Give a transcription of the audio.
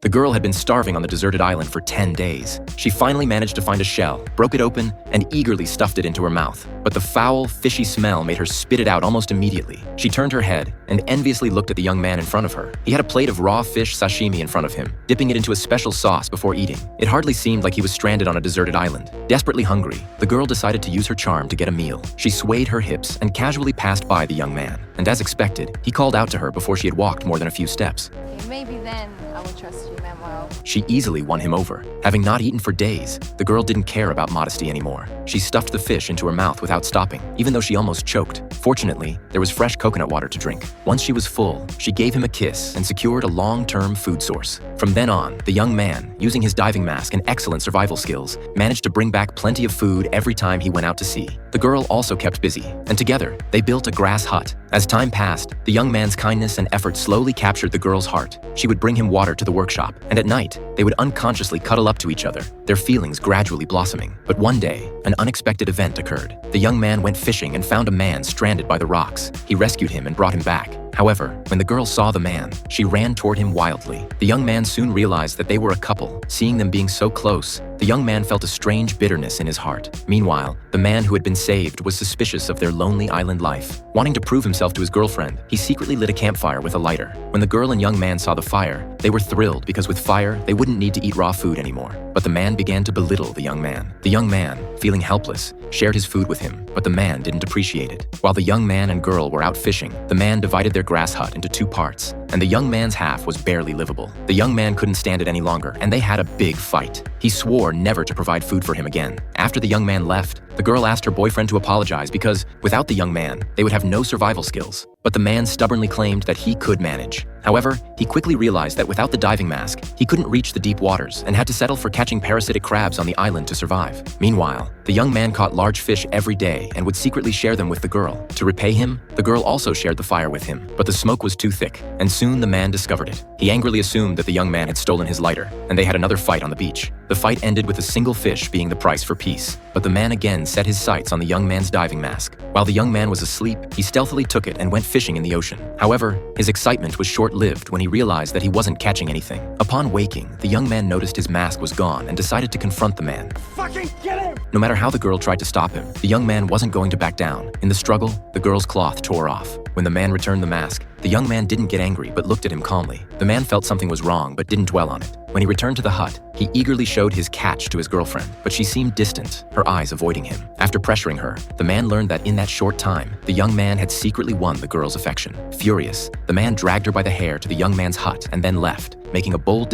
The girl had been starving on the deserted island for 10 days. She finally managed to find a shell, broke it open, and eagerly stuffed it into her mouth. But the foul, fishy smell made her spit it out almost immediately. She turned her head and enviously looked at the young man in front of her. He had a plate of raw fish sashimi in front of him, dipping it into a special sauce before eating. It hardly seemed like he was stranded on a deserted island. Desperately hungry, the girl decided to use her charm to get a meal. She swayed her hips and casually passed by the young man. And as expected, he called out to her before she had walked more than a few steps. Okay, maybe then I will trust you, Manuel. She easily won him over. Having not eaten for days, the girl didn't care about modesty anymore. She stuffed the fish into her mouth without stopping, even though she almost choked. Fortunately, there was fresh coconut water to drink. Once she was full, she gave him a kiss and secured a long-term food source. From then on, the young man, using his diving mask and excellent survival skills, managed to bring back plenty of food every time he went out to sea. The girl also kept busy, and together, they built a grass hut. As time passed, the young man's kindness and effort slowly captured the girl's heart. She would bring him water to the workshop, and at night, they would unconsciously cuddle up to each other, their feelings gradually blossoming. But one day, an unexpected event occurred. The young man went fishing and found a man stranded by the rocks. He rescued him and brought him back. However, when the girl saw the man, she ran toward him wildly. The young man soon realized that they were a couple. Seeing them being so close, the young man felt a strange bitterness in his heart. Meanwhile, the man who had been saved was suspicious of their lonely island life. Wanting to prove himself to his girlfriend, he secretly lit a campfire with a lighter. When the girl and young man saw the fire, they were thrilled because with fire, they wouldn't need to eat raw food anymore. But the man began to belittle the young man. The young man, feeling helpless, shared his food with him, but the man didn't appreciate it. While the young man and girl were out fishing, the man divided their grass hut into two parts, and the young man's half was barely livable. The young man couldn't stand it any longer, and they had a big fight. He swore never to provide food for him again. After the young man left, the girl asked her boyfriend to apologize because, without the young man, they would have no survival skills. But the man stubbornly claimed that he could manage. However, he quickly realized that without the diving mask, he couldn't reach the deep waters and had to settle for catching parasitic crabs on the island to survive. Meanwhile, the young man caught large fish every day and would secretly share them with the girl. To repay him, the girl also shared the fire with him, but the smoke was too thick, and soon the man discovered it. He angrily assumed that the young man had stolen his lighter, and they had another fight on the beach. The fight ended with a single fish being the price for peace, but the man again set his sights on the young man's diving mask. While the young man was asleep, he stealthily took it and went fishing in the ocean. However, his excitement was short-lived when he realized that he wasn't catching anything. Upon waking, the young man noticed his mask was gone and decided to confront the man. Fucking get him! No matter how the girl tried to stop him, the young man wasn't going to back down. In the struggle, the girl's cloth tore off. When the man returned the mask, the young man didn't get angry but looked at him calmly. The man felt something was wrong but didn't dwell on it. When he returned to the hut, he eagerly showed his catch to his girlfriend, but she seemed distant, her eyes avoiding him. After pressuring her, the man learned that in that short time, the young man had secretly won the girl's affection. Furious, the man dragged her by the hair to the young man's hut and then left, making a bold decision